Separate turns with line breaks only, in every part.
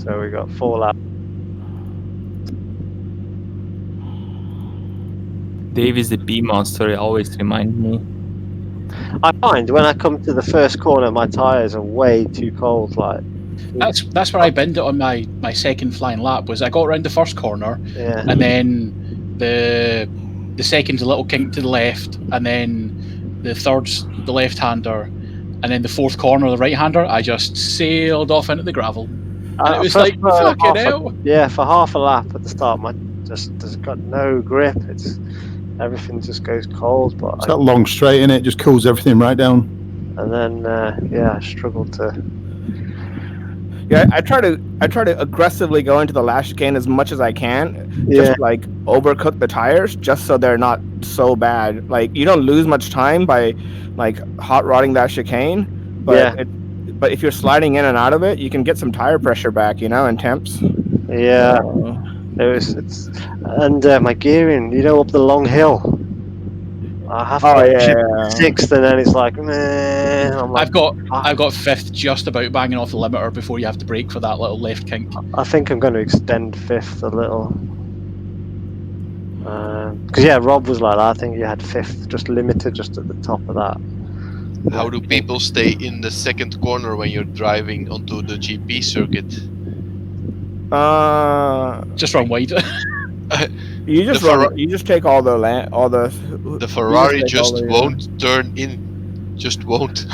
So we got 4 laps.
Dave is the B monster. He always reminds me.
I find when I come to the first corner, my tyres are way too cold. Like
That's where I binned it on my second flying lap. Was I got around the first corner,
yeah,
and then the second's a little kink to the left, and then the third's the left-hander, and then the fourth corner, the right-hander. I just sailed off into the gravel, and it was like fucking hell.
For half a lap at the start, my just got no grip. Everything just goes cold. But
it's that long straight in it, just cools everything right down.
And then I struggled to.
Yeah, I try to aggressively go into the last chicane as much as I can.
Yeah.
Just like overcook the tires, just so they're not so bad. Like you don't lose much time by like hot rodding that chicane, but but if you're sliding in and out of it, you can get some tire pressure back, and temps.
Yeah, and my gearing, up the long hill. I have to sixth, and then it's like, man.
I've got fifth, just about banging off the limiter before you have to brake for that little left kink.
I think I'm going to extend fifth a little. Because Rob was like that. I think you had fifth, just limited, just at the top of that.
How do people stay in the second corner when you're driving onto the GP circuit?
Just run wide.
You just take all the
Ferrari just won't turn in, just won't.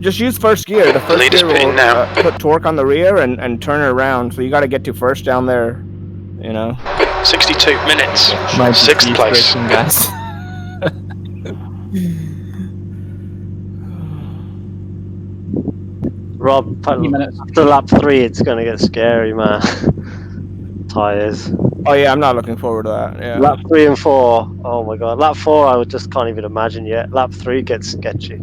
Just use first gear. The first gear will put torque on the rear and turn it around. So you got to get to first down there.
62 minutes. Sixth place.
Guys.
Rob, after lap 3, it's going to get scary, man. Tires.
Oh yeah, I'm not looking forward to that. Yeah.
Lap 3 and 4. Oh my god. Lap 4, I just can't even imagine yet. Lap 3 gets sketchy.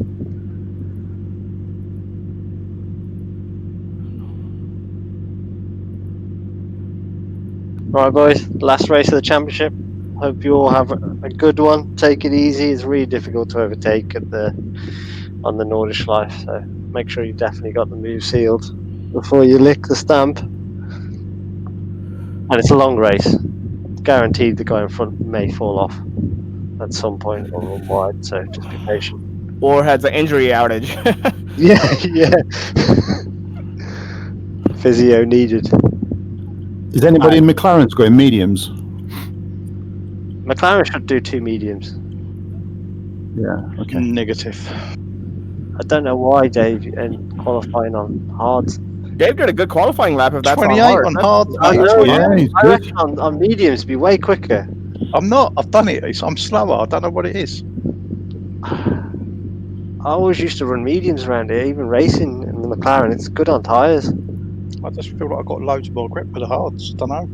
Alright, boys. Last race of the championship. Hope you all have a good one. Take it easy. It's really difficult to overtake on the Nordschleife, so make sure you definitely got the move sealed before you lick the stamp. And it's a long race. Guaranteed the guy in front may fall off at some point or run wide, so just be patient.
Or has an injury outage.
yeah. Physio needed.
Is anybody in McLaren's going mediums?
McLaren should do 2 mediums.
Yeah, okay.
Negative.
I don't know why Dave and qualifying on hards.
Dave did a good qualifying lap if that's
28
on hard.
on hard.
I reckon on mediums be way quicker.
I'm not. I've done it. I'm slower. I don't know what it is.
I always used to run mediums around here, even racing in the McLaren. It's good on tyres.
I just feel like I've got loads more grip with the hards. Don't know.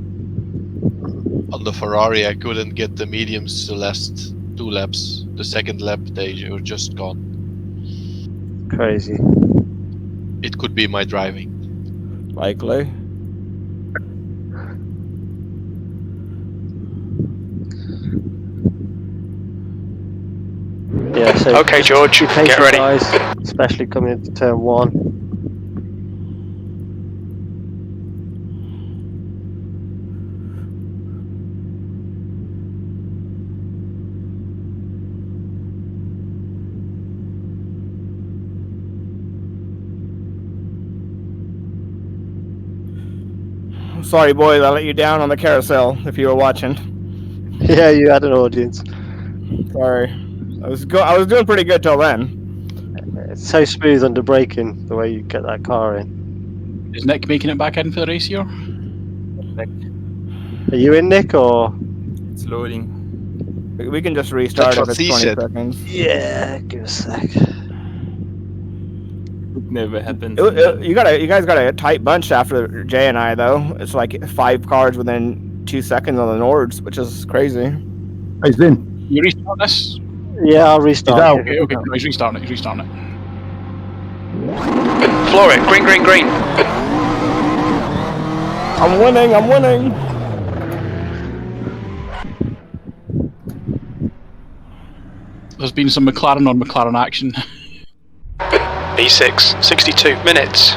On the Ferrari, I couldn't get the mediums the last 2 laps. The second lap, they were just gone.
Crazy.
It could be my driving.
Likely.
Yeah, so
okay, George, get ready.
Guys, especially coming into turn 1.
Sorry, boys, I let you down on the carousel if you were watching.
Yeah, you had an audience.
Sorry. I was doing pretty good till then.
It's so smooth under braking, the way you get that car in.
Is Nick making it back in for the race here?
Are you in, Nick, or?
It's loading.
We can just restart if it's 20 seconds.
Yeah, give us a sec.
It never happens.
You guys got a tight bunch after Jay and I, though. It's like 5 cars within 2 seconds on the Nords, which is crazy.
He's in.
You restart this?
Yeah, I'll restart.
Okay. No, he's restarting it.
Floor it. Green, green, green.
I'm winning.
There's been some McLaren on McLaren action.
B6, 62 minutes.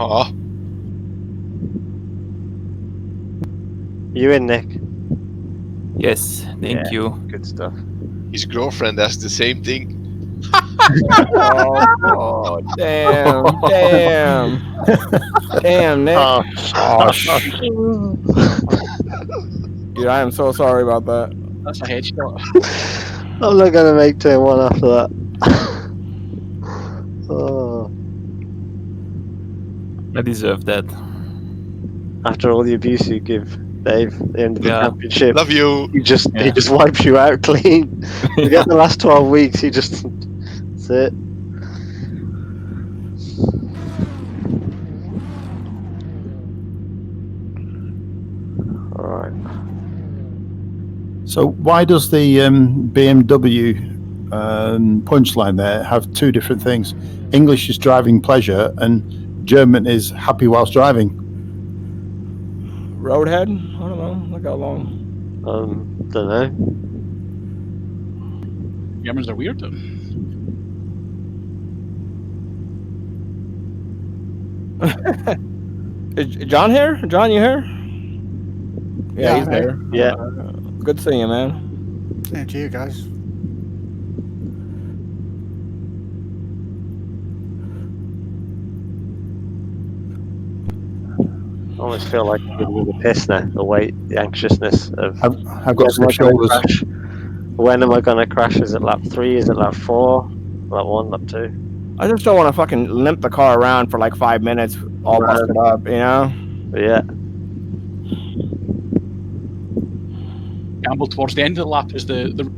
Oh,
You in, Nick?
Yes, thank you.
Good stuff.
his girlfriend has the same thing.
Oh, damn, Nick.
Oh,
Dude, I am so sorry about that.
That's a headshot.
I'm not gonna make turn one after that. Oh,
I deserve that.
after all the abuse you give Dave at the end of the
Yeah.
championship,
Love you.
he just
Yeah.
wipes you out clean. You get the last 12 weeks, he just that's it. All right.
So why does the BMW punchline there have two different things? English is driving pleasure, and German is happy whilst driving.
Roadhead? I don't know. Look how long.
Don't know.
Germans are weird.
Is John here? John, you here? Yeah, he's
I'm
there.
Yeah.
Good seeing you, man.
Yeah, to you guys.
I almost feel like I'm with a piss now. The weight, the anxiousness of
I've got stiff shoulders.
crash. When am I going to crash? Is it lap 3? Is it lap 4? Lap 1, lap 2?
I just don't want to fucking limp the car around for like 5 minutes, all
Right.
busted up, you know?
But yeah.
Gamble towards the end of the lap is the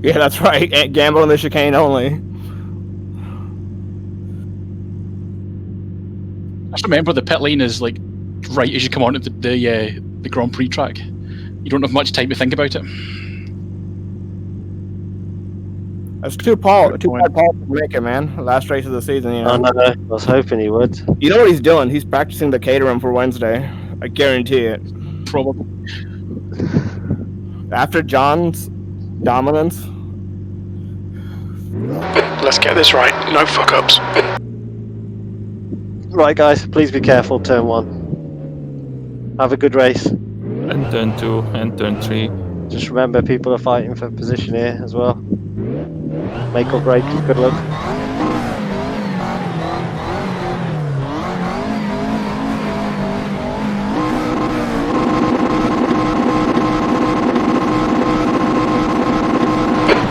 Yeah, that's right. Gamble in the chicane only.
Just remember the pit lane is like right as you come onto the Grand Prix track. You don't have much time to think about it.
That's too bad Paul to make it, man. Last race of the season, you know?
Oh, no. I was hoping he would.
You know what he's doing? He's practicing the Caterham for Wednesday. I guarantee it.
Probably.
After John's dominance.
Let's get this right. No fuck-ups.
Right, guys, please be careful. Turn 1. Have a good race.
And turn 2 and turn 3.
Just remember, people are fighting for position here as well. Make or break. Good luck.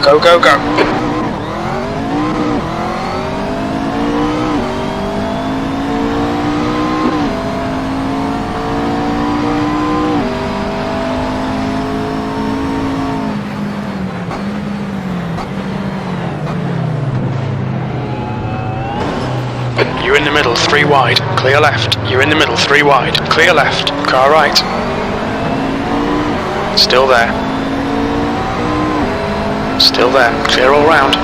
Go, go, go. You're in the middle, 3 wide, clear left. You're in the middle, 3 wide, clear left. Car right. Still there. Still there, clear all round.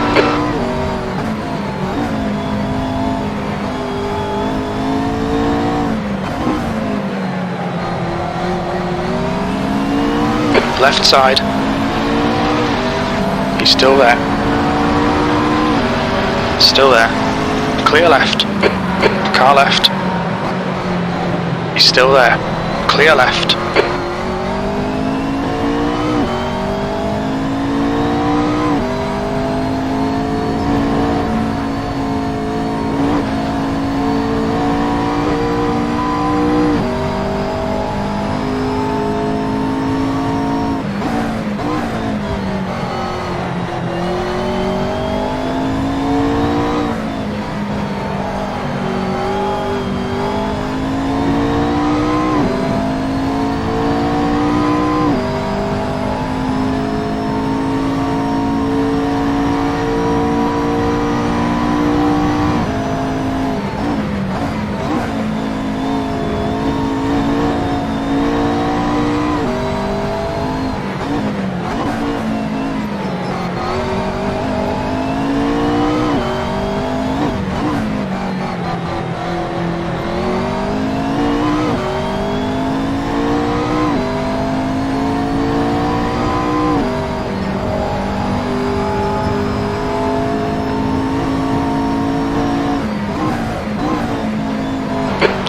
Left side. He's still there. Still there. Clear left. Car left. He's still there. Clear left.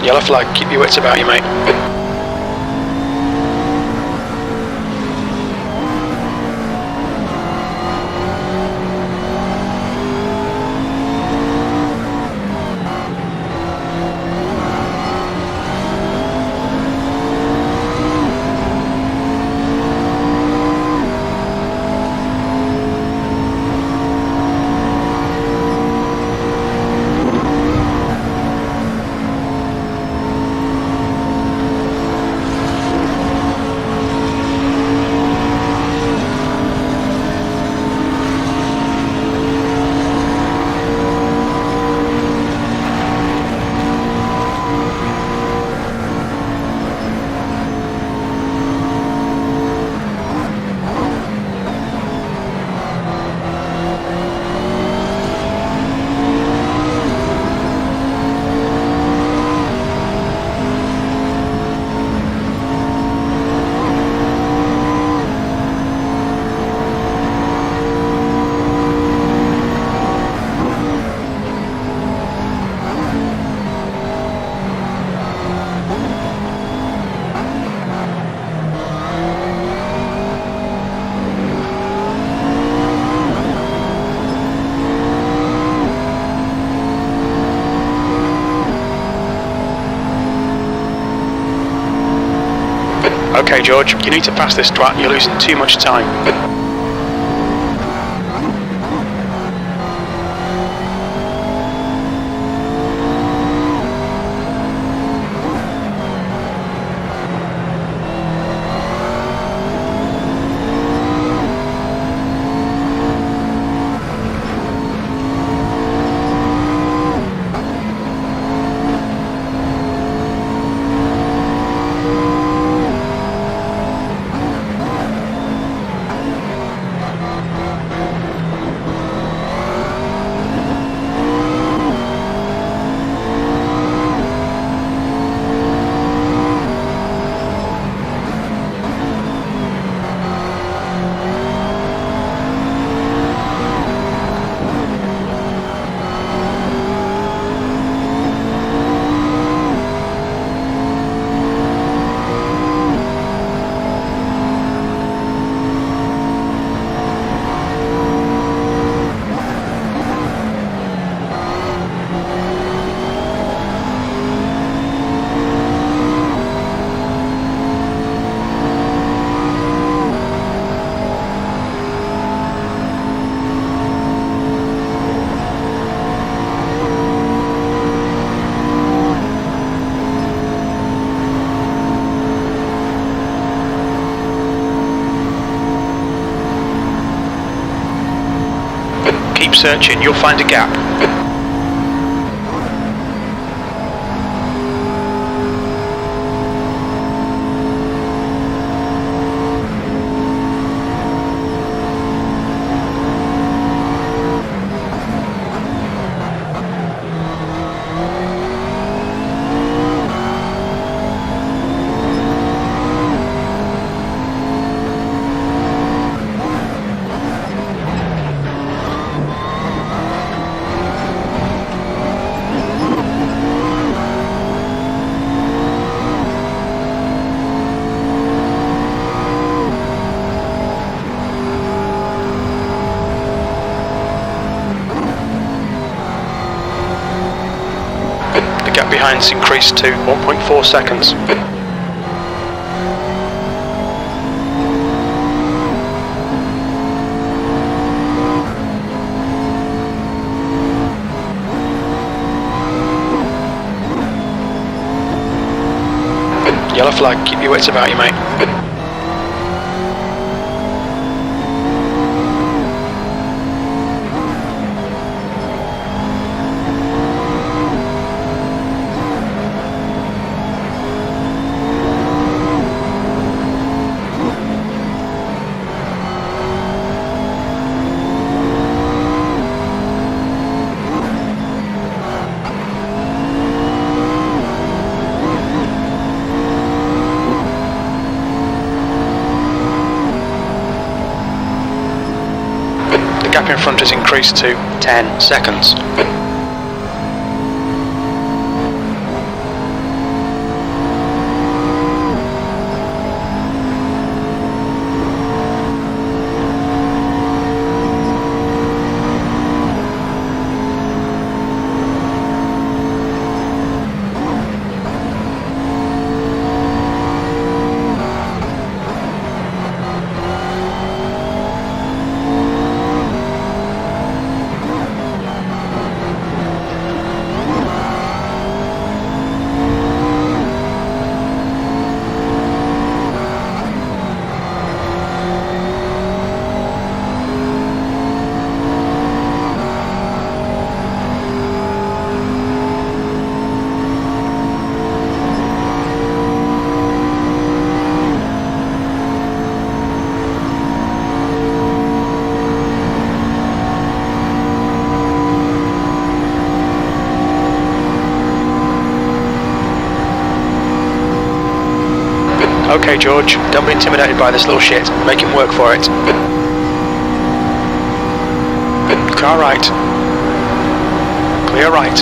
Yellow flag, keep your wits about you, mate. Okay, George, you need to pass this twat, you're losing too much time. Keep searching, you'll find a gap. The gap behind's increased to 1.4 seconds. Yellow flag, keep your wits about you, mate. The gap in front has increased to 10 seconds. Okay, George, don't be intimidated by this little shit. Make him work for it. Car right. Clear right.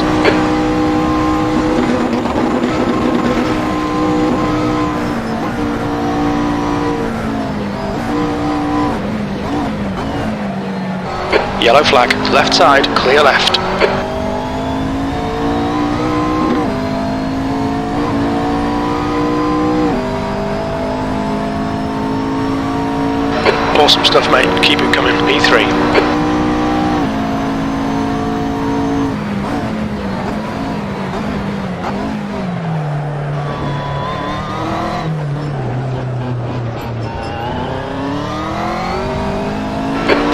Yellow flag. Left side. Clear left. Awesome stuff, mate. Keep it coming. P3.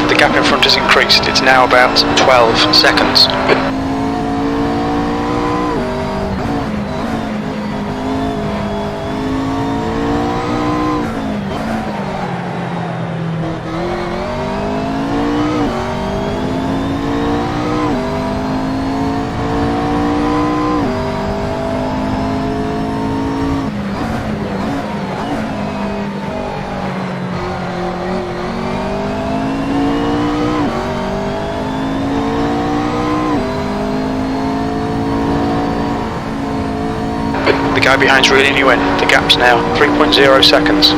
The gap in front has increased. It's now about 12 seconds. The guy behind's reeling you in. The gap's now 3.0 seconds.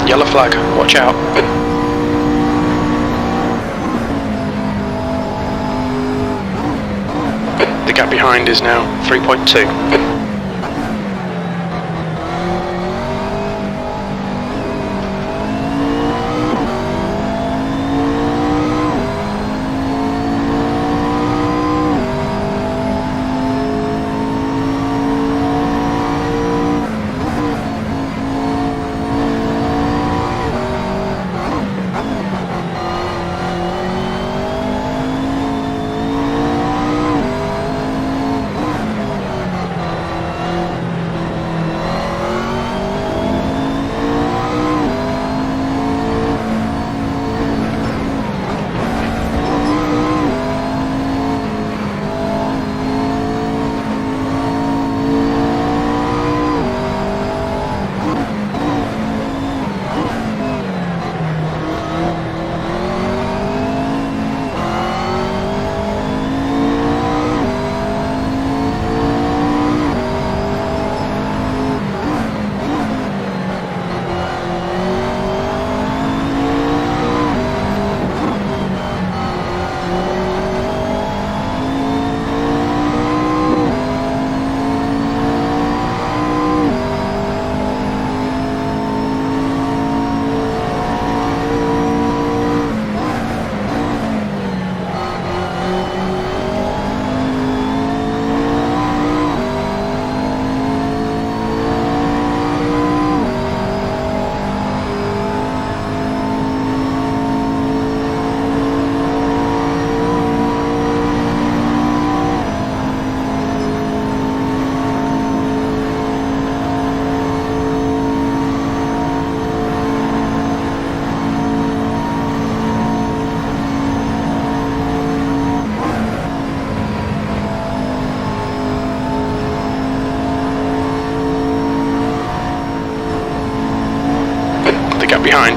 Yellow flag, watch out. The gap behind is now 3.2.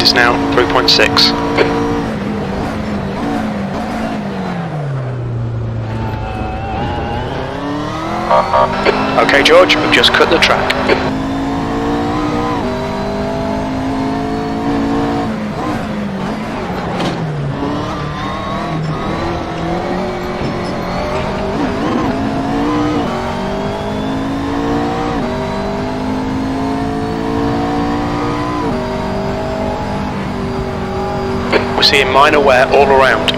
is now 3.6. Okay, George, we've just cut the track. We're seeing minor wear all around.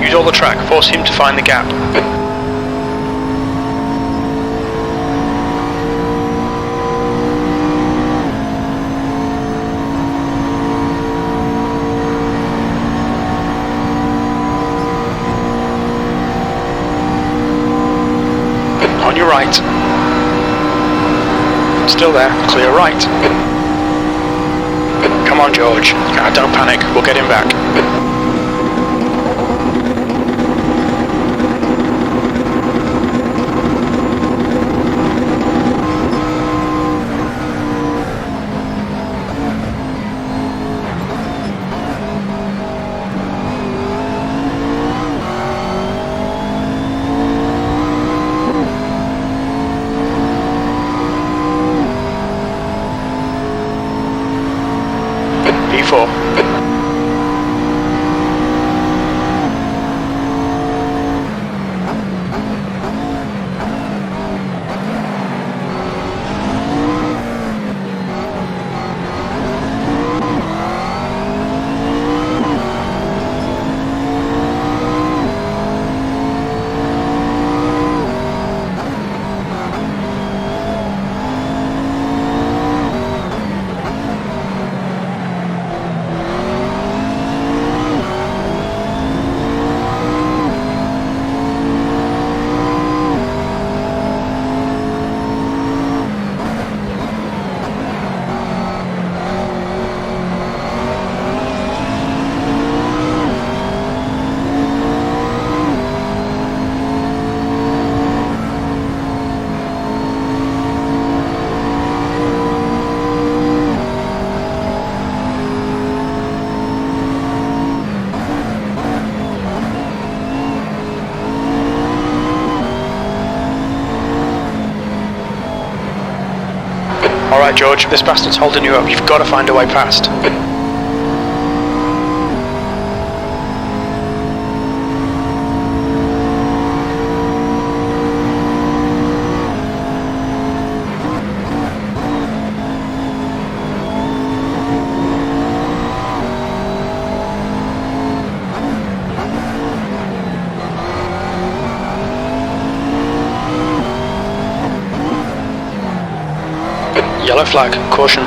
Use all the track, force him to find the gap. On your right. Still there, clear right. Come on, George. Don't panic, we'll get him back. P4. Alright, George, this bastard's holding you up. You've got to find a way past. Yellow flag, caution.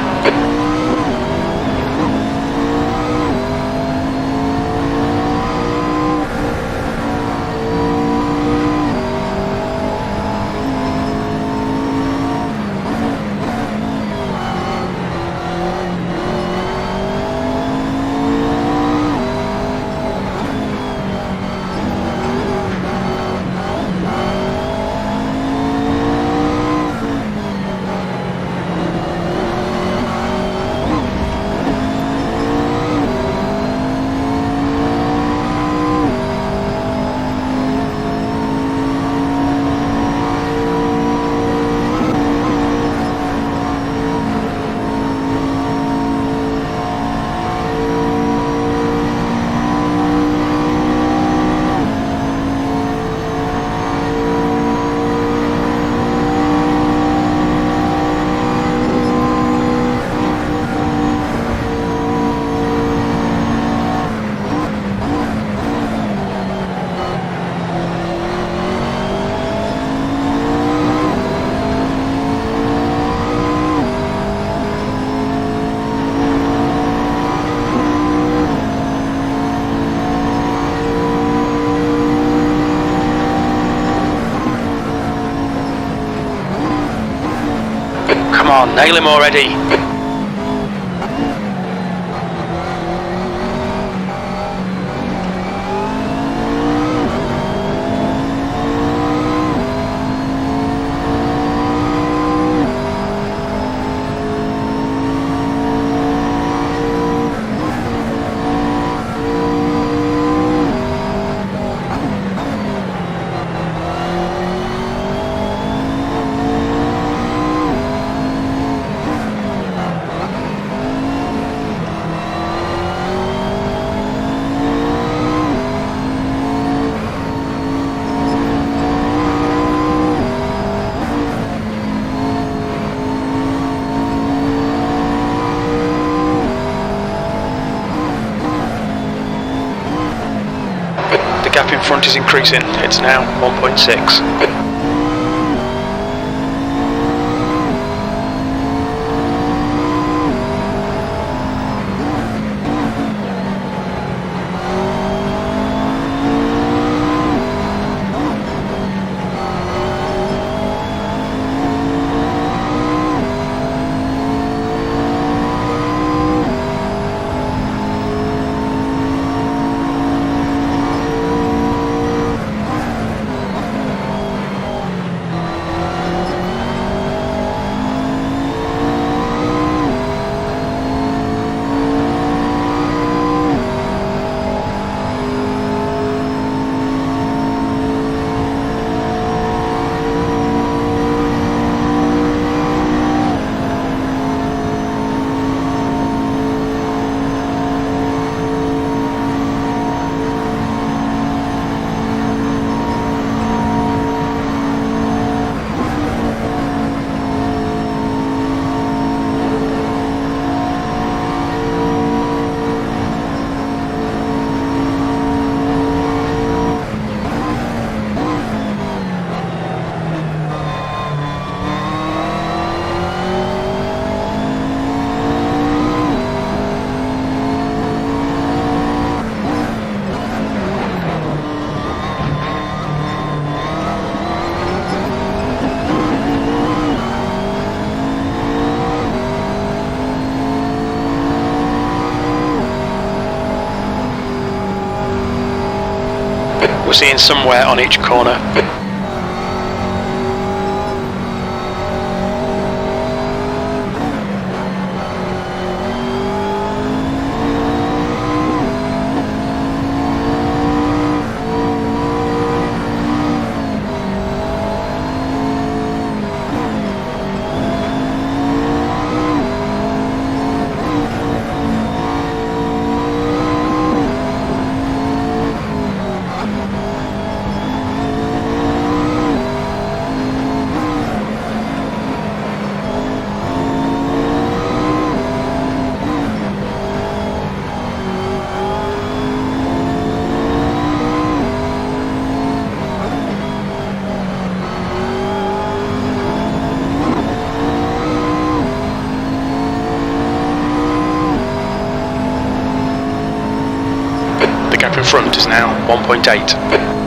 on, nail him already. The gap in front is increasing, it's now 1.6. We're seeing somewhere on each corner. The gap in front is now 1.8.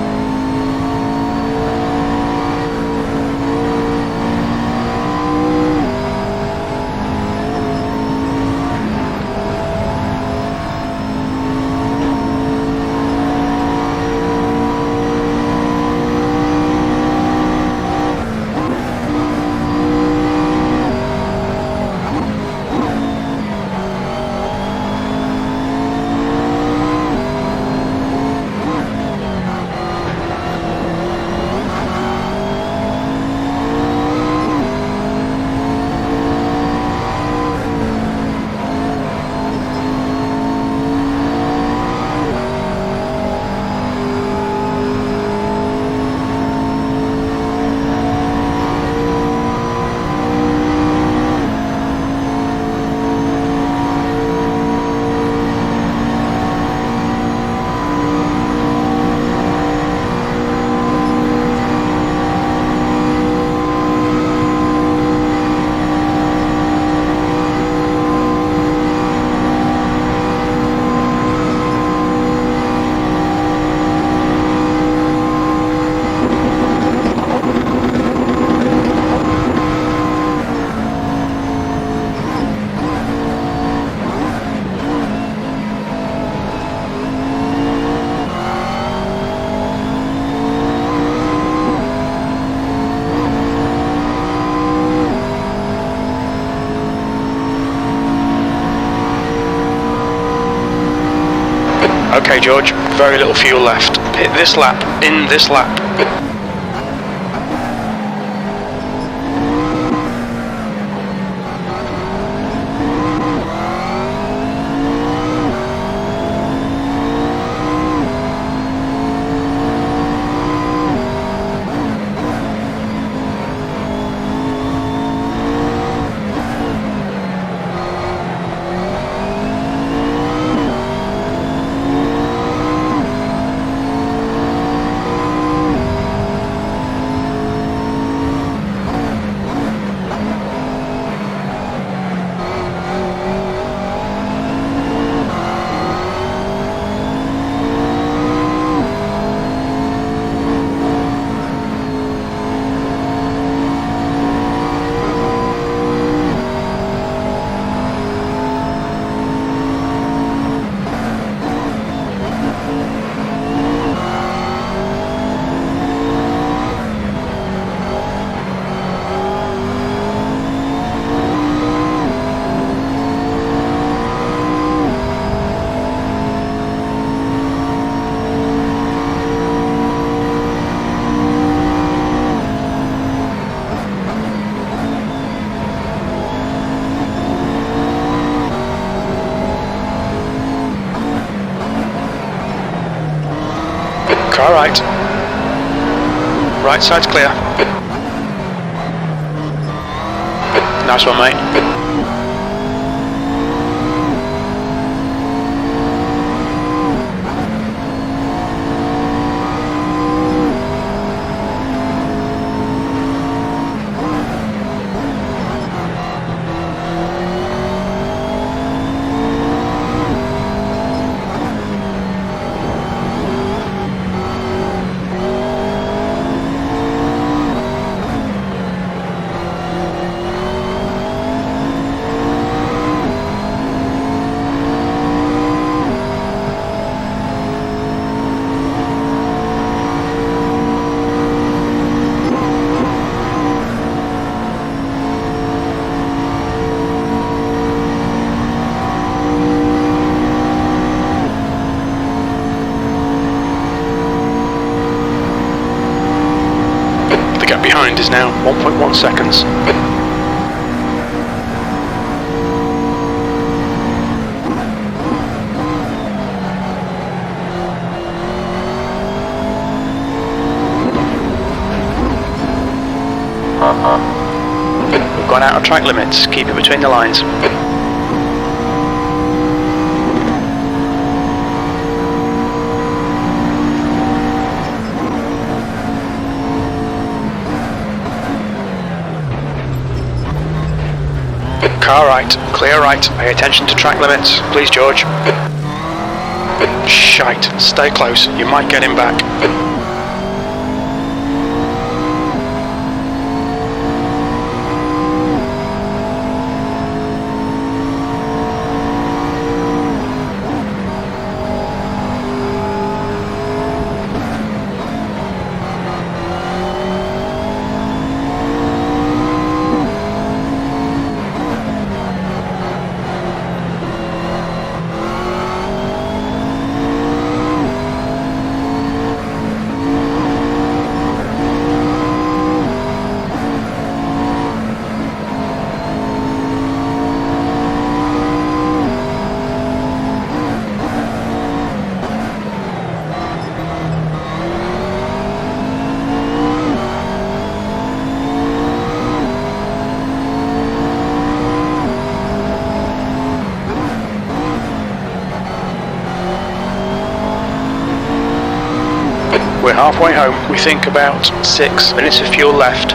Okay, George, very little fuel left. Hit this lap, in this lap. Car right. Right side's clear. Nice one, mate. The gap behind is now 1.1 seconds. We've gone out of track limits, keep it between the lines. Car right, clear right, pay attention to track limits, please George. Shite, stay close, you might get him back. We're halfway home. We think about 6 minutes of fuel left.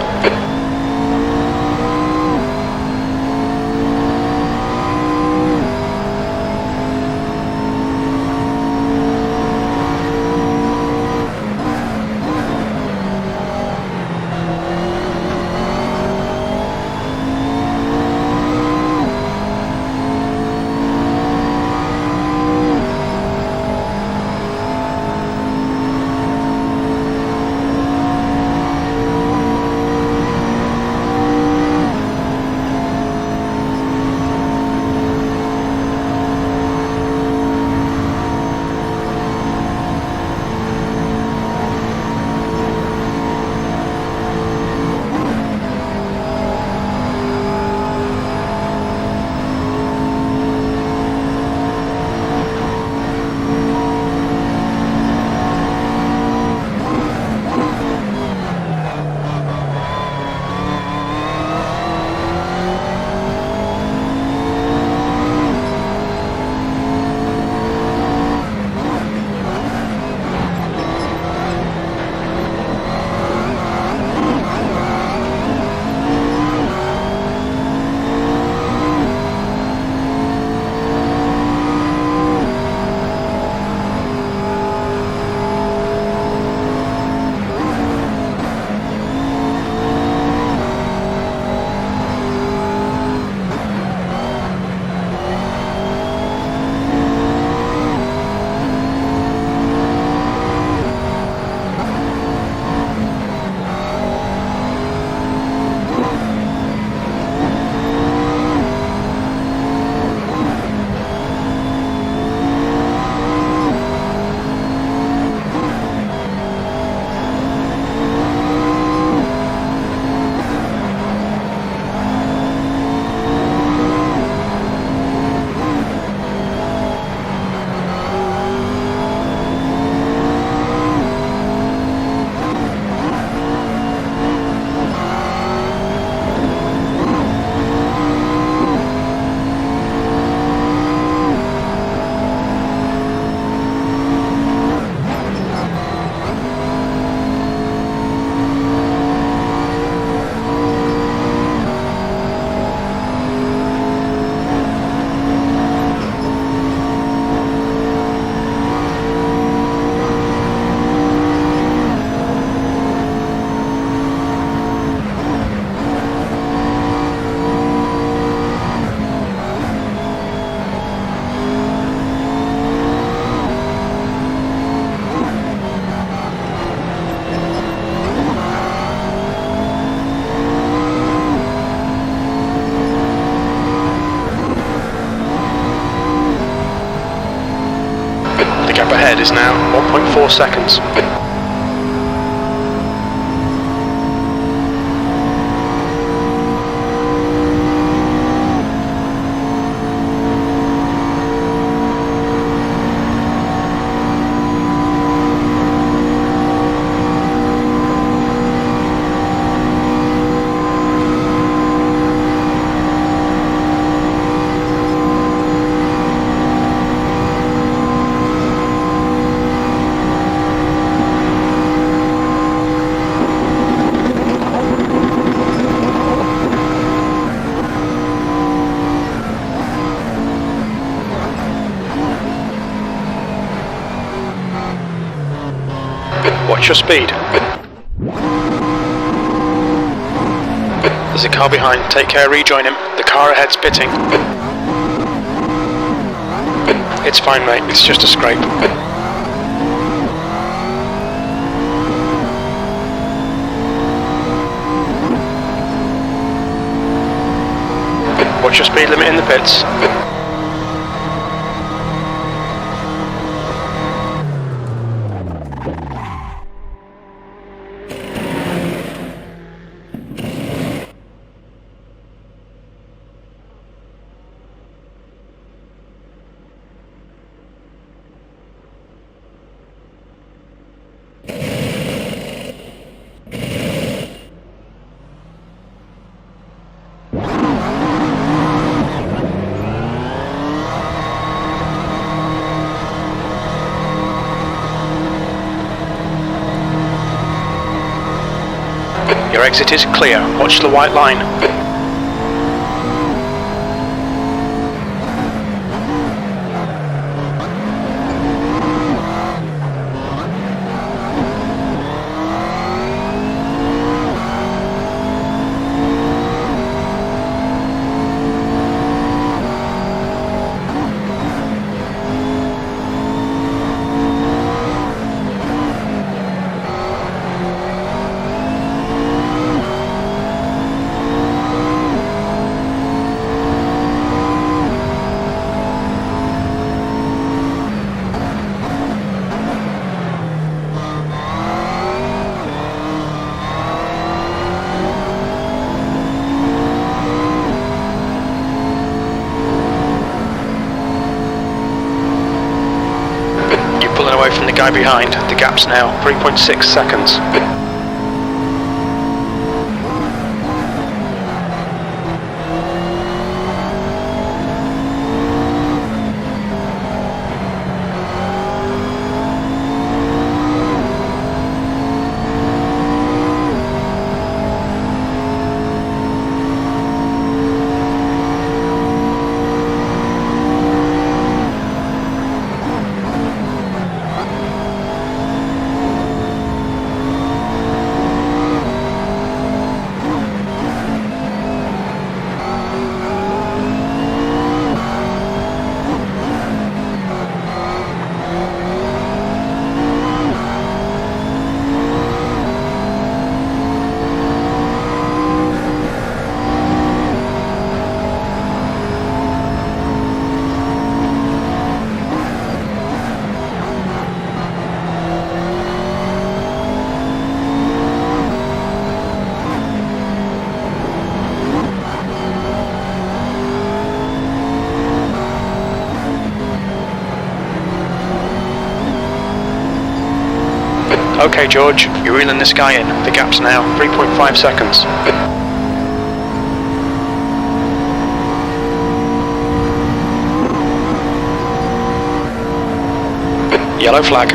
Gap ahead is now 1.4 seconds. Watch your speed. There's a car behind, take care, rejoin him. The car ahead's pitting. It's fine, mate, it's just a scrape. Watch your speed limit in the pits. Your exit is clear. Watch the white line. Pulling away from the guy behind. The gap's now 3.6 seconds. Okay, George, you're reeling this guy in. The gap's now 3.5 seconds. Yellow flag.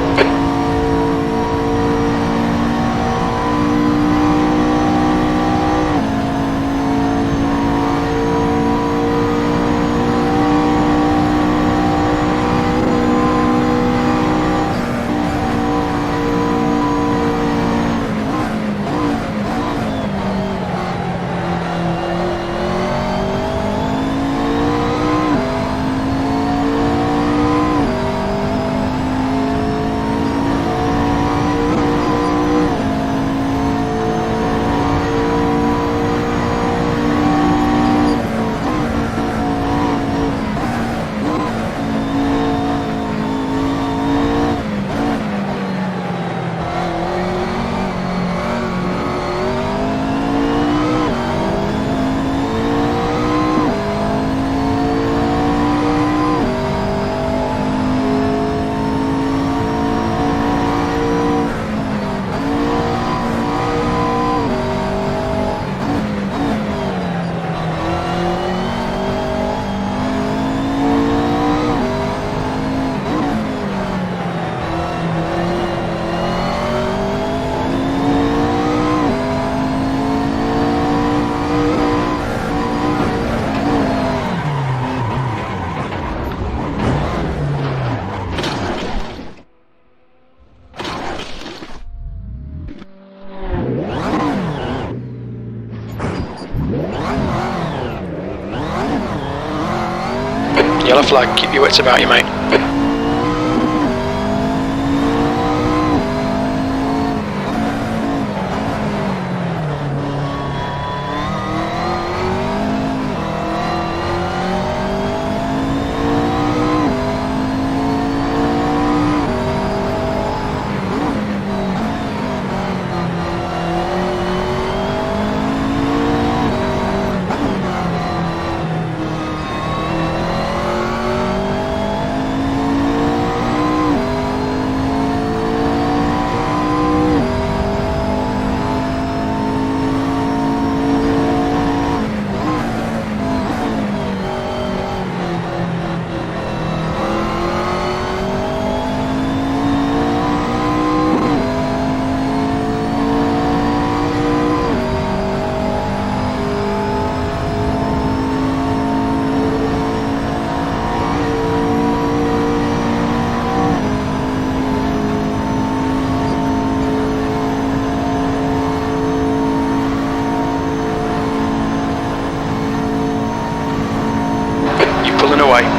Yellow flag, keep your wits about you, mate.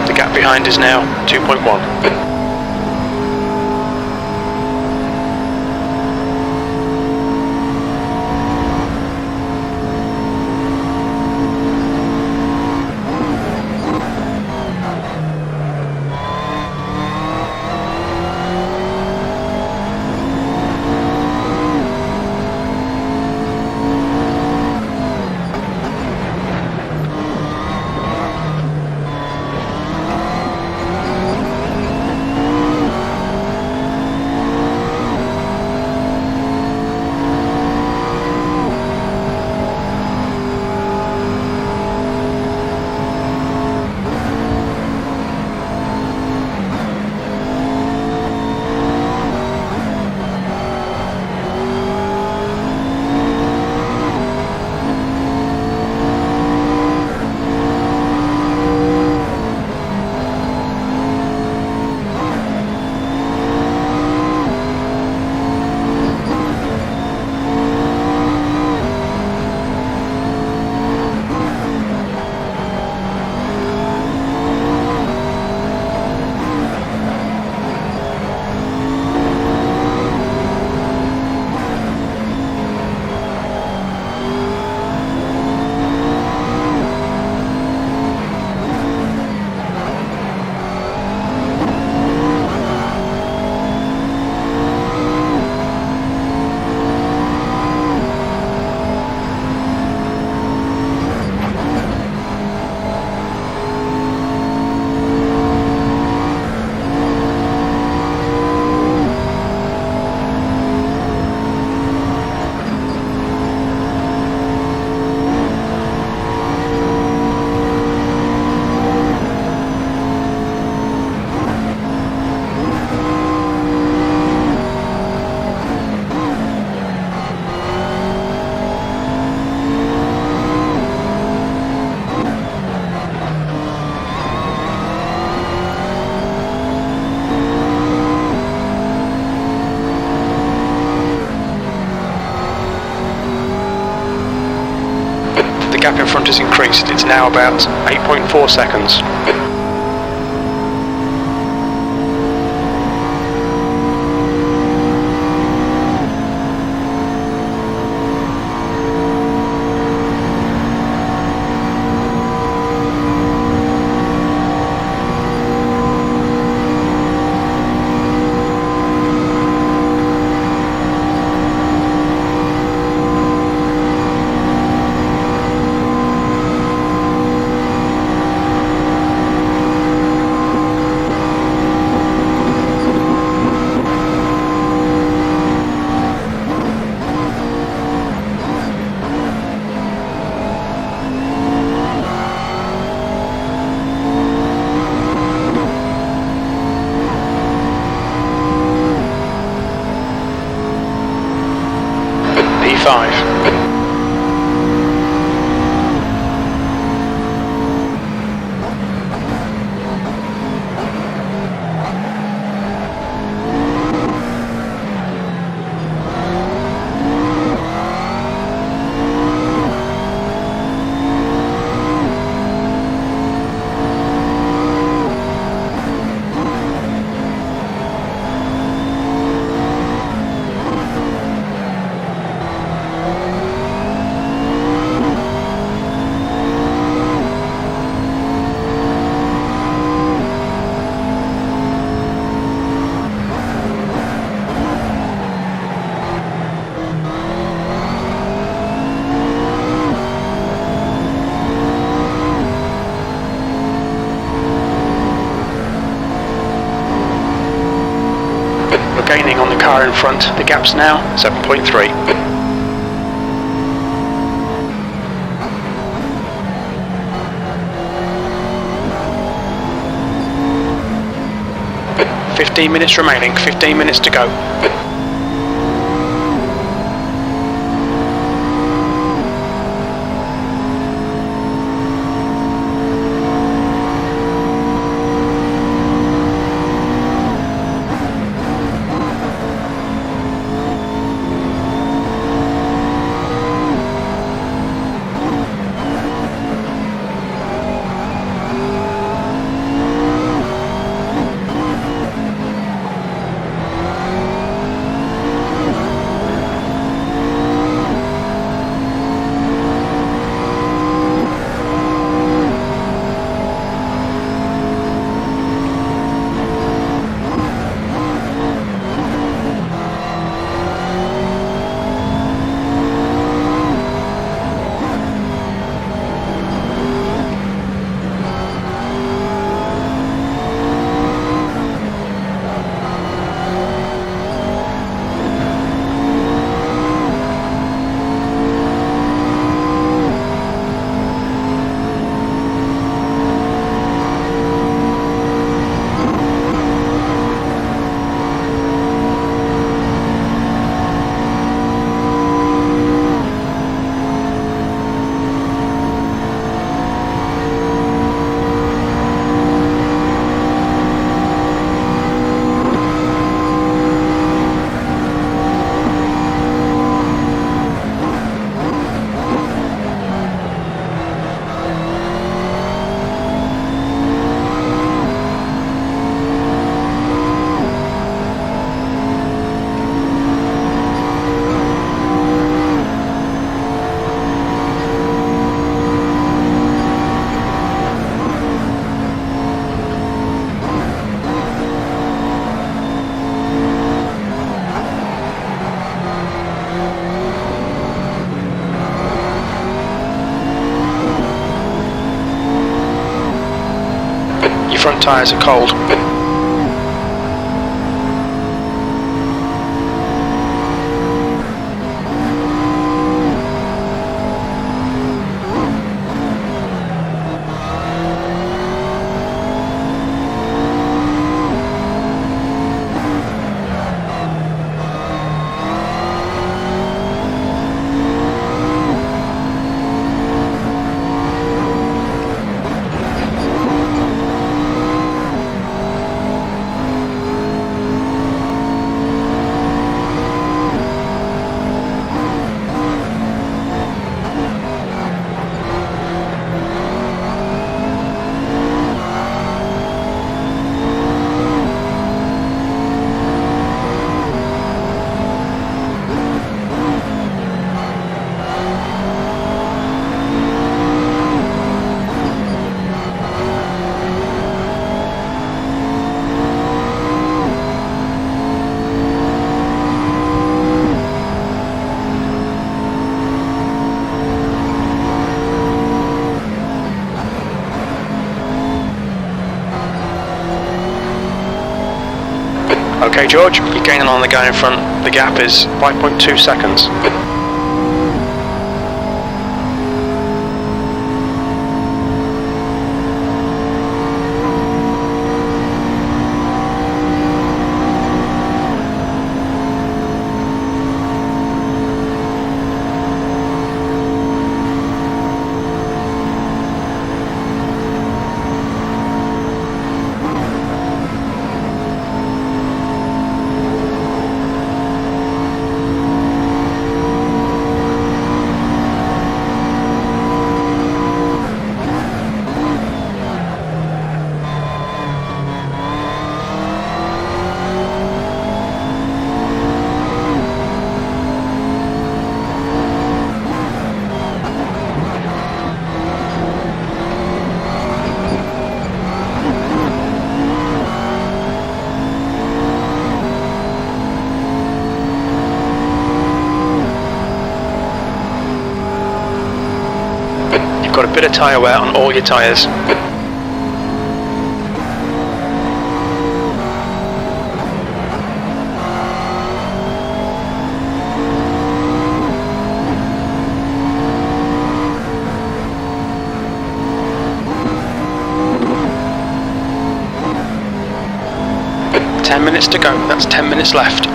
The gap behind is now 2.1. The gap in front has increased, it's now about 8.4 seconds. P5. You're gaining on the car in front. The gap's now 7.3. "15 minutes remaining, 15 minutes to go." Your front tyres are cold. Okay, George, you're gaining on the guy in front. The gap is 5.2 seconds. Got a bit of tyre wear on all your tyres. 10 minutes to go. That's 10 minutes left.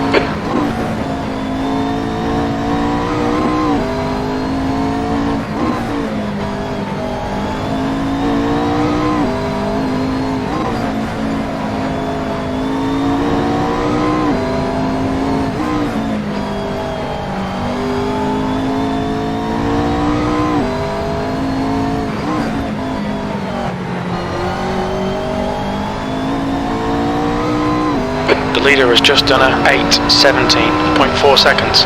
The leader has just done a 8:17.4 seconds.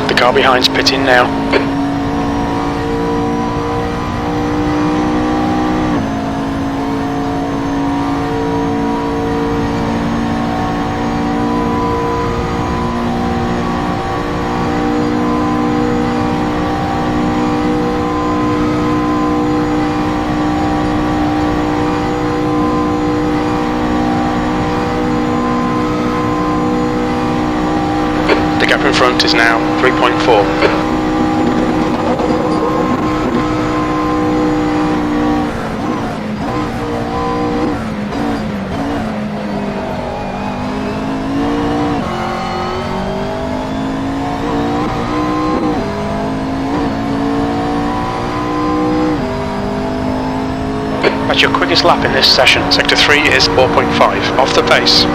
The car behind's pitting now. The gap in front is now 3.4. That's your quickest lap in this session. Sector 3 is 4.5, off the pace.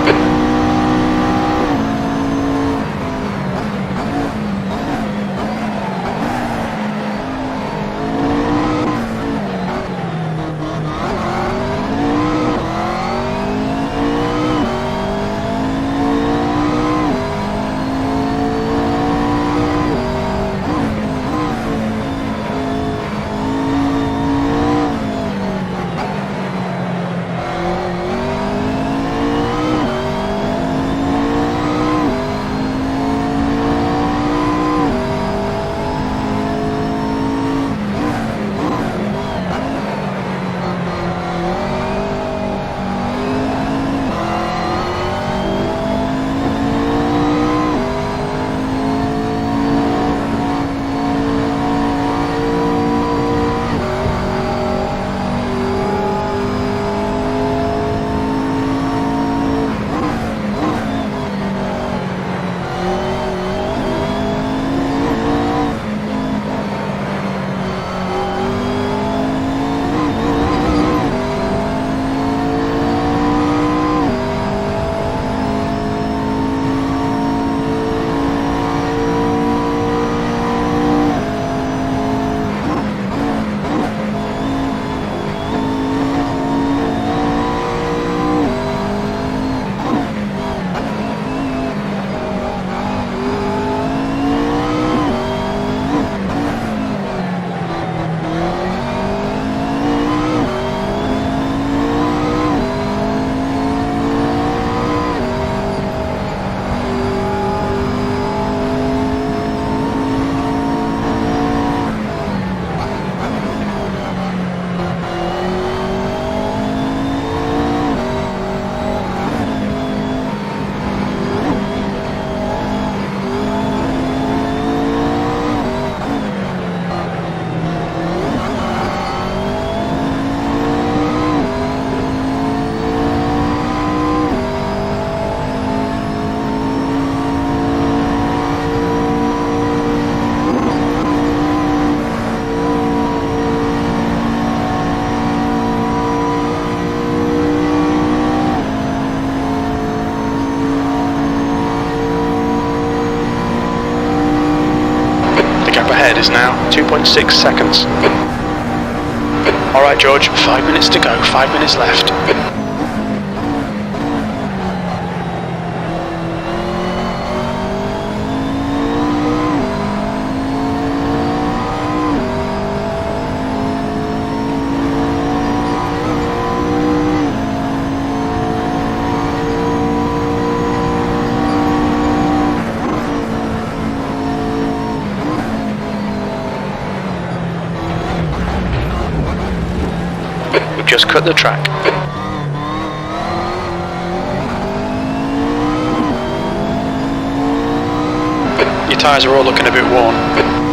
Is now 2.6 seconds. Alright, George, 5 minutes to go, 5 minutes left. Just cut the track. Your tyres are all looking a bit worn.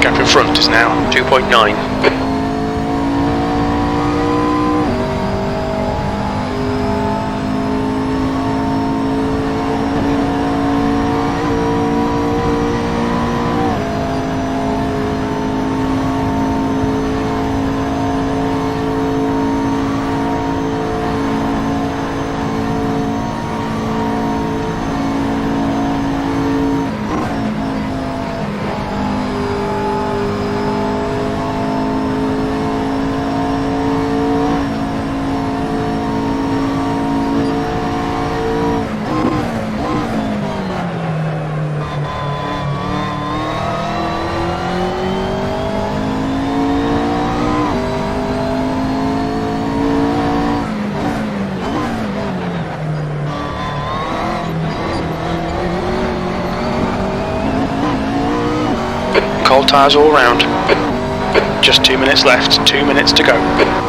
Gap in front is now 2.9. Cold tyres all round. Just 2 minutes left, 2 minutes to go.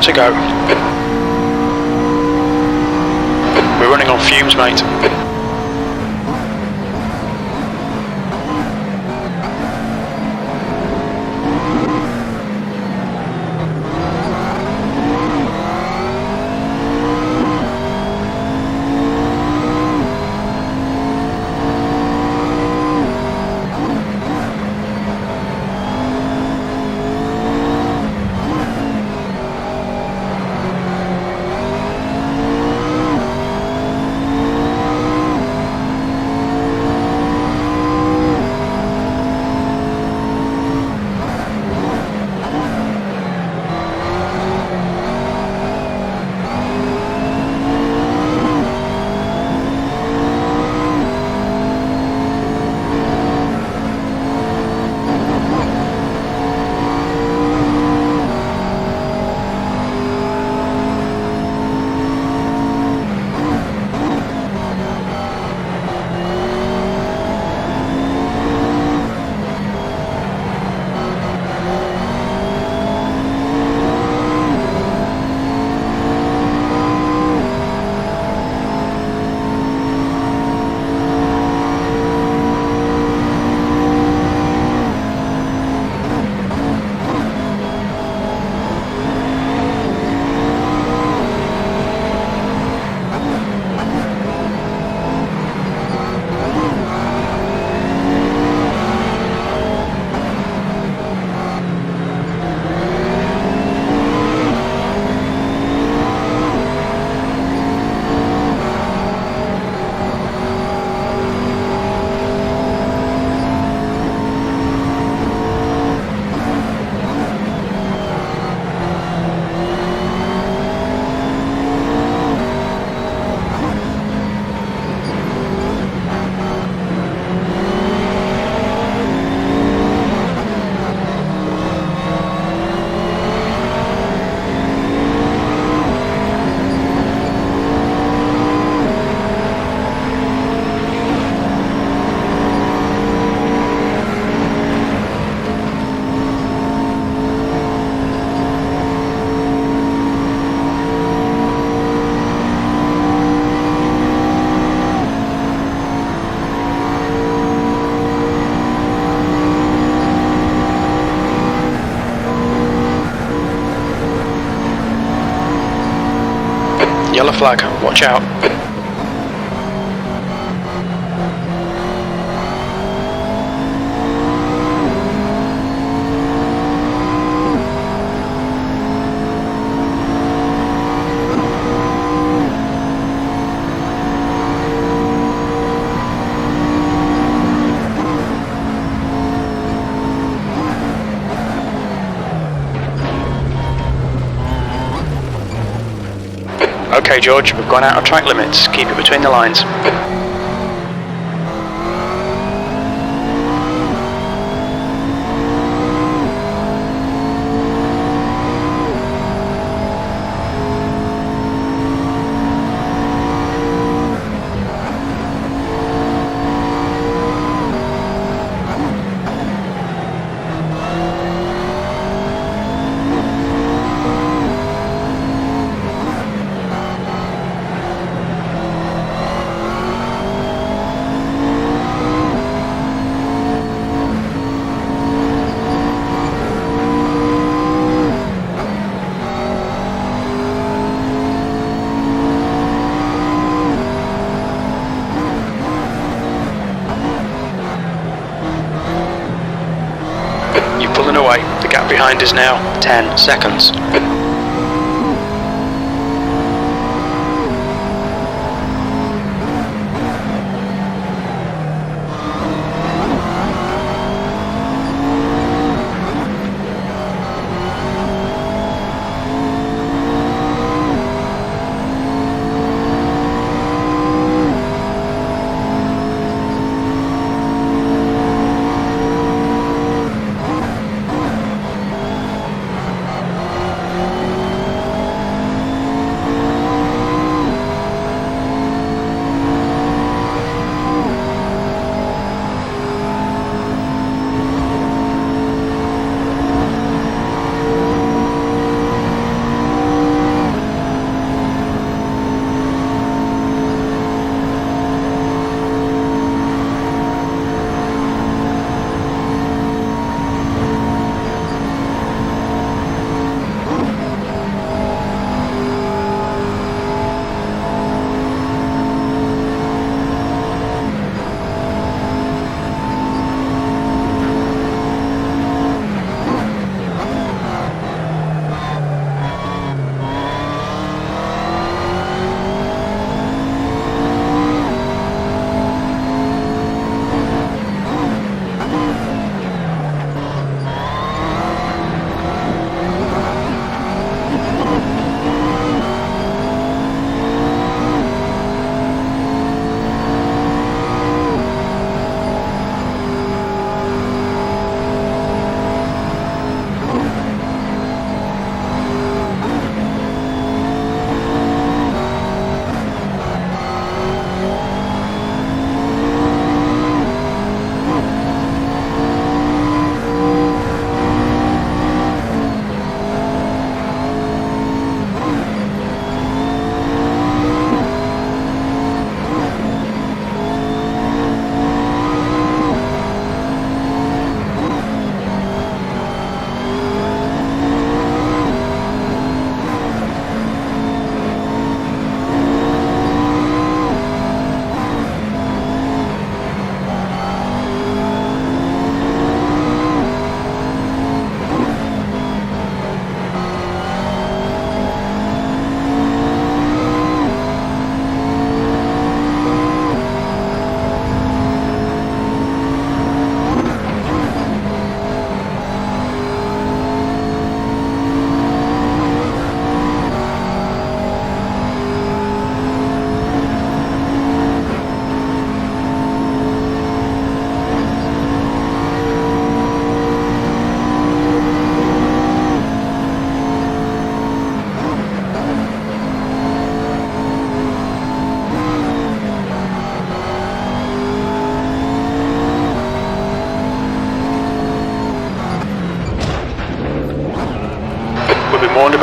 to go. We're running on fumes, mate. Yellow flag, watch out. Okay, George, we've gone out of track limits. Keep it between the lines. Away. The gap behind is now 10 seconds.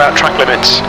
about track limits.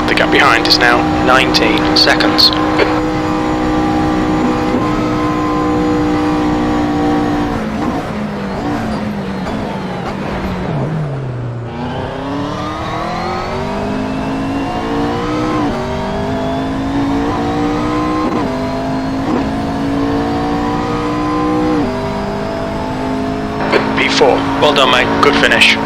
The gap behind is now 19 seconds. P4. Well done, mate. Good finish.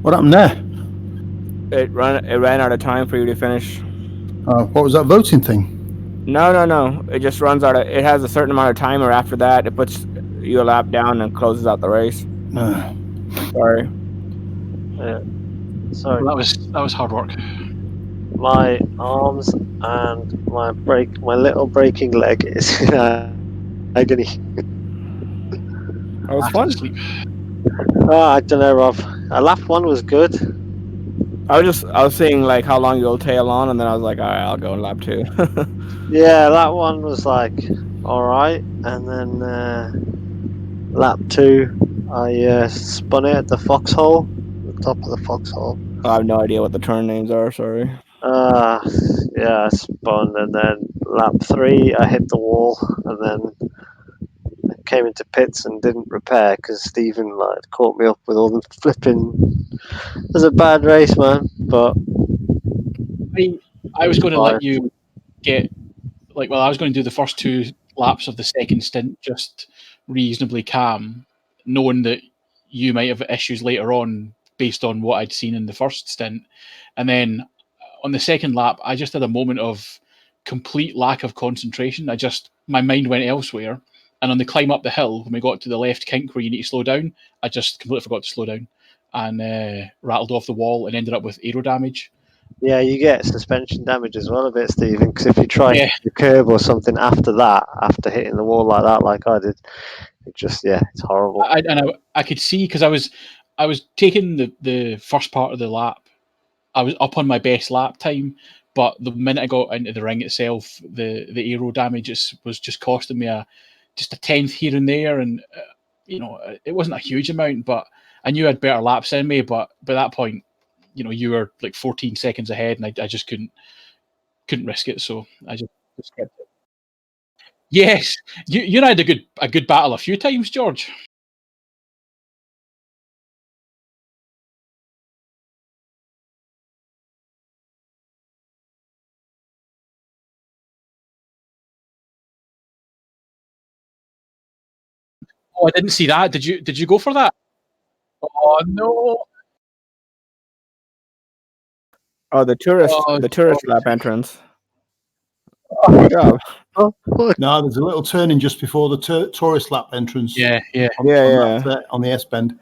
What happened there?
It ran out of time for you to finish.
What was that voting thing?
No. It just runs out of. It has a certain amount of timer. After that, it puts you a lap down and closes out the race. Sorry.
Sorry,
That was hard work.
my arms and my little braking leg is in agony.
That was fun.
Sleep.
I don't know, Rob. Lap 1 was good.
I was seeing like how long you'll tail on, and then I was like, all right, I'll go in lap 2.
Yeah, that one was like alright, and then lap 2 I spun it at the foxhole, the top of the foxhole.
I have no idea what the turn names are. Sorry.
Yeah, I spun, and then lap 3 I hit the wall, and then I came into pits and didn't repair because Stephen like caught me up with all the flipping. It was a bad race, man, but
I was going to let you get I was going to do the first 2 laps of the second stint just reasonably calm, knowing that you might have issues later on based on what I'd seen in the first stint. And then on the second lap, I just had a moment of complete lack of concentration. My mind went elsewhere. And on the climb up the hill, when we got to the left kink where you need to slow down, I just completely forgot to slow down and rattled off the wall and ended up with aero damage.
yeah, you get suspension damage as well a bit, Stephen, because if you try
Yeah.
the curb or something after that, after hitting the wall like that, like I did, it's horrible.
I could see because I was taking the first part of the lap. I was up on my best lap time, but the minute I got into the ring itself, the aero damage was just costing me just a tenth here and there, and it wasn't a huge amount, but I knew I had better laps in me. But by that point, you were like 14 seconds ahead, and I just couldn't risk it, so I just kept it. Yes, you and I had a good battle a few times, George. Oh, I didn't see that. Did you go for that? Oh no!
Oh, the tourist
Oh,
lap entrance. Good job.
No, there's a little turning just before the tourist lap entrance.
yeah.
On the S bend.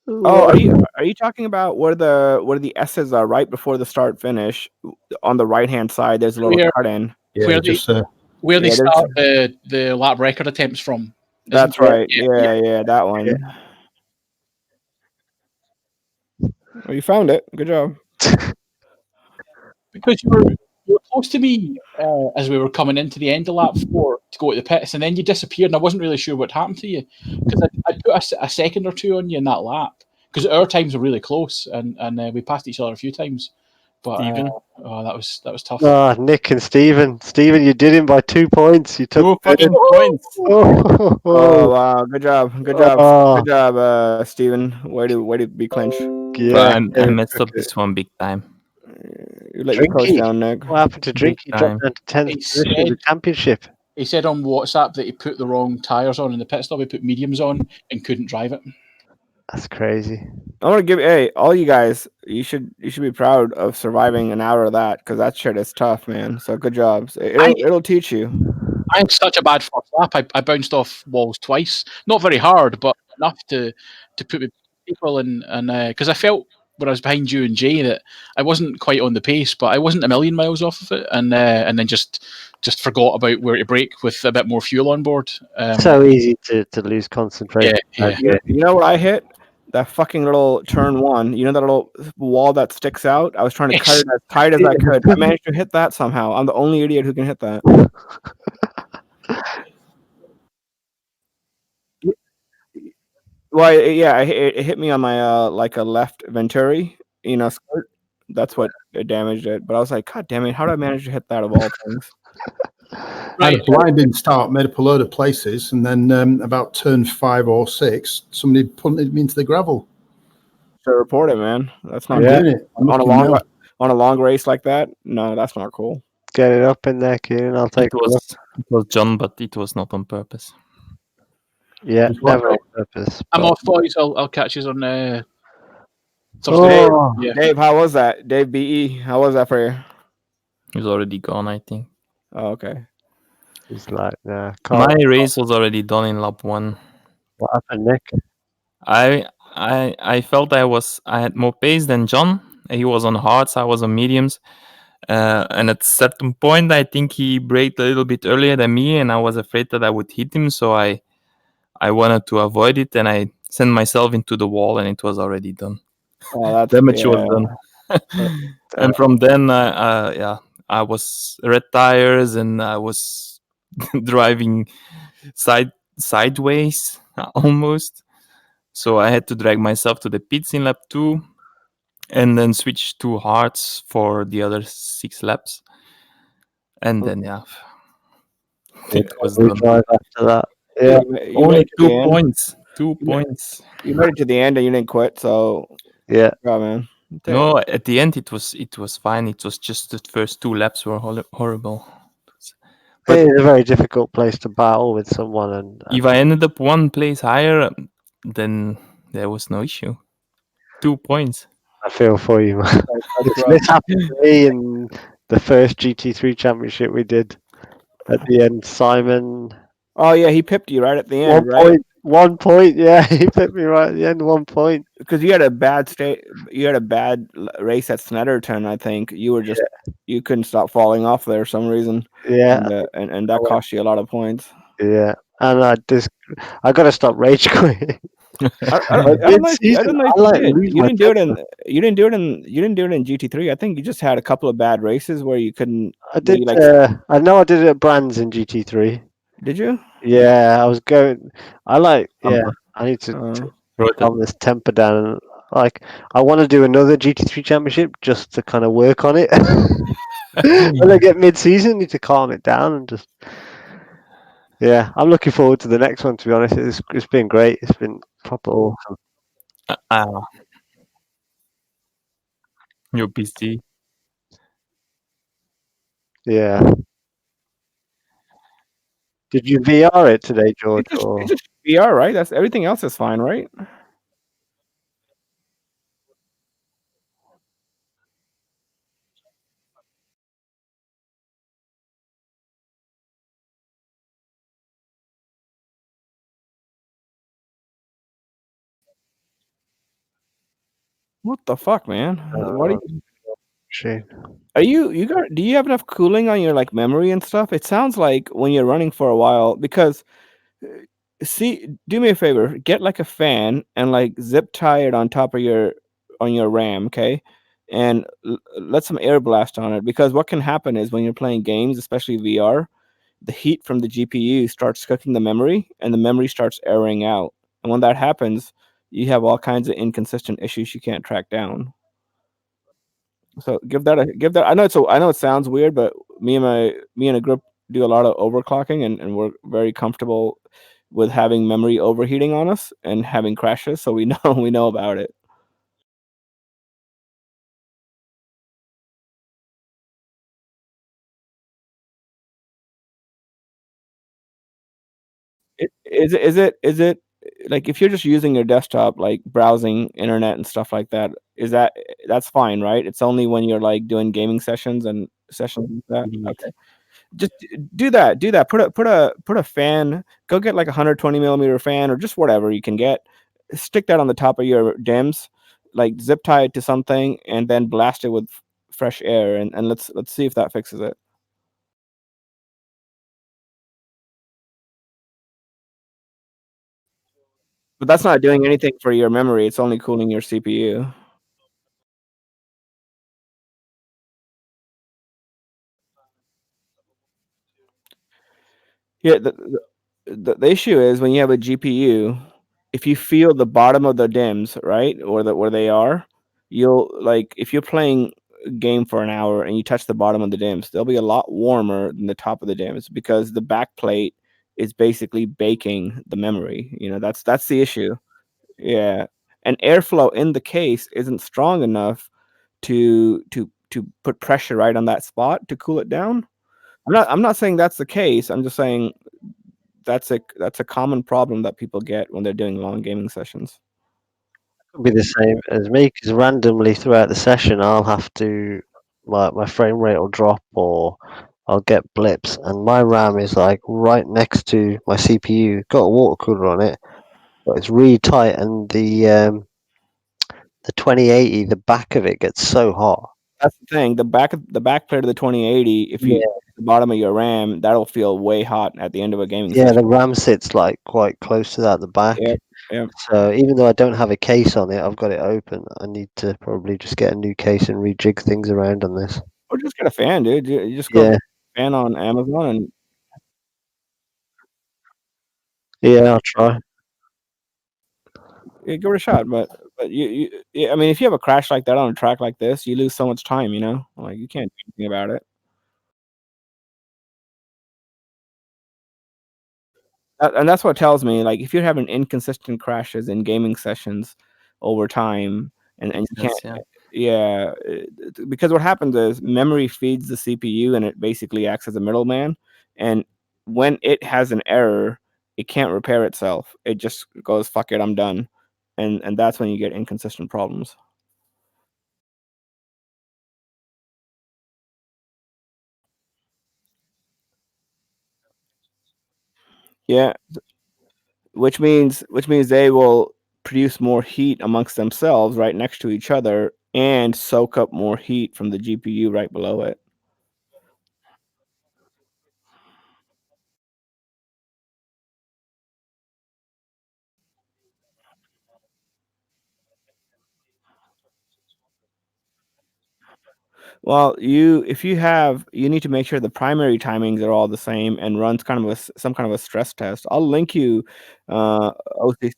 Oh, are you talking about where the S's are right before the start finish? On the right hand side, there's a little cut in.
Yeah,
where
just
where they
Yeah,
start the lap record attempts from.
That's right. Yeah, that one.
Yeah.
Well, you found it. Good job.
Because you were close to me as we were coming into the end of lap 4 to go to the pits, and then you disappeared, and I wasn't really sure what happened to you because I put a second or two on you in that lap because our times were really close, and we passed each other a few times. But
Steven?
that was tough.
Nick and Steven. Steven, you did him by 2 points. You took
2 fucking points.
Oh wow! Good job. Good job.
Oh.
Good job, Steven. Way to be clinch.
Yeah,
I messed up this one big time.
You let your coach
Drinky.
down, Nick.
What happened to Drinky? He dropped down to 10th
He
position in the
said-
championship.
He said on WhatsApp that he put the wrong tyres on in the pit stop. He put mediums on and couldn't drive it.
That's crazy.
I want to give all you guys. You should be proud of surviving an hour of that because that shit is tough, man. So good job. It'll teach you.
I had such a bad first lap. I bounced off walls twice. Not very hard, but enough to put me people and because I felt when I was behind you and Jay that I wasn't quite on the pace, but I wasn't a million miles off of it, and then just forgot about where to brake with a bit more fuel on board.
So easy to lose concentration.
Yeah.
You know what I hit? That fucking little turn 1. You know that little wall that sticks out? I was trying to cut it as tight as I could. I managed to hit that somehow. I'm the only idiot who can hit that. Well, yeah, it hit me on my like a left venturi, skirt. That's what damaged it. But I was like, God damn it! How did I manage to hit that of all things?
I had a blinding start, made up a load of places, and then about turn 5 or 6, somebody punted me into the gravel.
So report it, man. That's not
I'm
good.
doing it. I'm
On a
looking
long
now.
long race like that. No, that's not cool.
Get it up in there, Kieran. I'll take
It was John, but it was not on purpose.
Yeah,
It's what-
never on purpose.
I'm
but-
off, boys. I'll catch you on Thursday.
Oh,
Yeah.
Dave, how was that? Dave BE, how was that for you?
He was already gone, I think.
Oh, okay.
he's like, nah.
My race was already done in lap 1.
What happened, Nick?
I felt I had more pace than John. He was on hards, I was on mediums. And at a certain point, I think he braked a little bit earlier than me, and I was afraid that I would hit him. So I wanted to avoid it, and I sent myself into the wall, and it was already done.
Oh,
Damage was done. And from then, I was red tires, and I was driving sideways almost. So I had to drag myself to the pits in lap 2, and then switch to hards for the other 6 laps. And then it was done.
Drive after that. Yeah,
You
Only
made it to
2
the end.
points. 2 points.
You made it to the end and you didn't quit. So
yeah.
man.
No, at the end it was fine. It was just the first 2 laps were horrible. But
It is a very difficult place to battle with someone, and
if I ended up 1 place higher, then there was no issue. 2 points.
I feel for you, man. This happened to me in the first GT3 championship we did. At the end, Simon.
Oh yeah, he pipped you right at the end,
1
right?
point. 1 point. Yeah, he pipped me right at the end. 1 point.
Because you had a bad race at Snetterton. I think you were just you couldn't stop falling off there for some reason.
Yeah,
and that cost you a lot of points.
yeah. And I got to stop rage quitting.
I don't know if you did. You didn't do it in GT3. I think you just had a couple of bad races where you couldn't.
I did. I know I did it at Brands in GT3.
Did you?
Yeah, I was going. I need to calm this temper down. Like, I want to do another GT3 championship just to kind of work on it. When I get mid-season, I need to calm it down and just. Yeah, I'm looking forward to the next one. To be honest, it's been great. It's been proper awesome.
Your PC.
Yeah. Did you VR it today, George?
It's just VR, right? That's everything else is fine, right? What the fuck, man? What are you do you have enough cooling on your like memory and stuff? It sounds like when you're running for a while, because do me a favor, get like a fan and like zip tie it on top of on your RAM, okay, and let some air blast on it, because what can happen is when you're playing games, especially VR, the heat from the GPU starts cooking the memory, and the memory starts airing out. And when that happens, you have all kinds of inconsistent issues you can't track down. So give that. I know it sounds weird, but me and a group do a lot of overclocking, and we're very comfortable with having memory overheating on us and having crashes, so we know we know about it. Is it like if you're just using your desktop, like browsing internet and stuff like that, that's fine, right? It's only when you're like doing gaming sessions and sessions like that.
Mhm.
Okay. Just do that. Do that. Put a fan. Go get like a 120 millimeter fan or just whatever you can get. Stick that on the top of your DIMMs, like zip tie it to something, and then blast it with fresh air, and let's see if that fixes it. But that's not doing anything for your memory. It's only cooling your CPU. Yeah, the issue is when you have a GPU, if you feel the bottom of the DIMMs, right, or where they are, you'll like if you're playing a game for an hour and you touch the bottom of the DIMMs, they'll be a lot warmer than the top of the DIMMs because the back plate is basically baking the memory. That's the issue. Yeah, and airflow in the case isn't strong enough to put pressure right on that spot to cool it down. I'm not saying that's the case. I'm just saying that's a common problem that people get when they're doing long gaming sessions.
Could be the same as me because randomly throughout the session, I'll have to my frame rate will drop or I'll get blips, and my RAM is like right next to my CPU. Got a water cooler on it, but it's really tight, and the 2080, the back of it gets so hot.
That's the thing. The back plate of the 2080, if you
Yeah.
the bottom of your RAM, that'll feel way hot at the end of a gaming
Yeah,
session.
the RAM sits like quite close to that at the back.
Yep, yep.
So even though I don't have a case on it, I've got it open. I need to probably just get a new case and rejig things around on this.
Or just get a fan, dude. You just go
Yeah,
get a fan on Amazon and
yeah, I'll try.
yeah, give it a shot. But yeah, I mean, if you have a crash like that on a track like this, you lose so much time. Like you can't do anything about it. And that's what tells me, like, if you're having inconsistent crashes in gaming sessions over time, and you
Yes,
can't,
yeah.
yeah, because what happens is memory feeds the CPU, and it basically acts as a middleman. And when it has an error, it can't repair itself. It just goes, "Fuck it, I'm done," and that's when you get inconsistent problems. Yeah, which means they will produce more heat amongst themselves right next to each other and soak up more heat from the GPU right below it. Well, you need to make sure the primary timings are all the same and runs kind of some kind of a stress test. I'll link you OCC.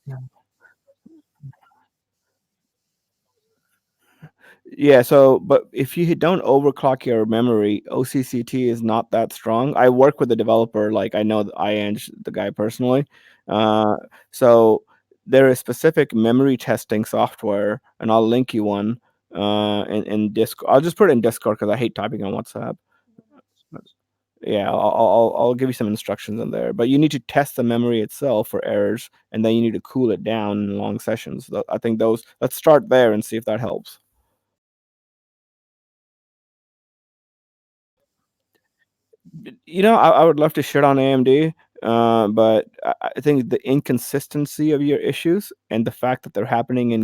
Yeah, but if you don't overclock your memory, OCCT is not that strong. I work with a developer, like I know the guy personally. Uh, so there is specific memory testing software, and I'll link you one in Discord. I'll just put it in Discord because I hate typing on WhatsApp. Yeah, I'll give you some instructions in there, but you need to test the memory itself for errors, and then you need to cool it down in long sessions. I think those. Let's start there and see if that helps. I would love to shit on AMD, but I think the inconsistency of your issues and the fact that they're happening in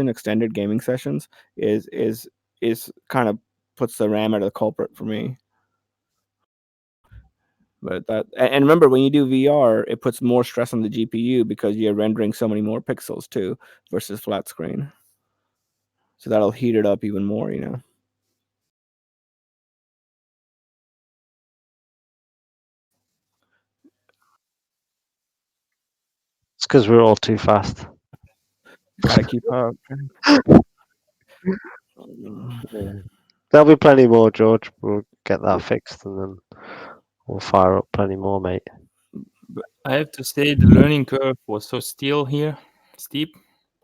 extended gaming sessions, is kind of puts the RAM at the culprit for me. But and remember, when you do VR, it puts more stress on the GPU because you're rendering so many more pixels too versus flat screen. so that'll heat it up even more. You know.
It's because we're all too fast.
Gotta keep up.
Yeah. There'll be plenty more, George. We'll get that fixed, and then we'll fire up plenty more, mate.
I have to say the learning curve was so steep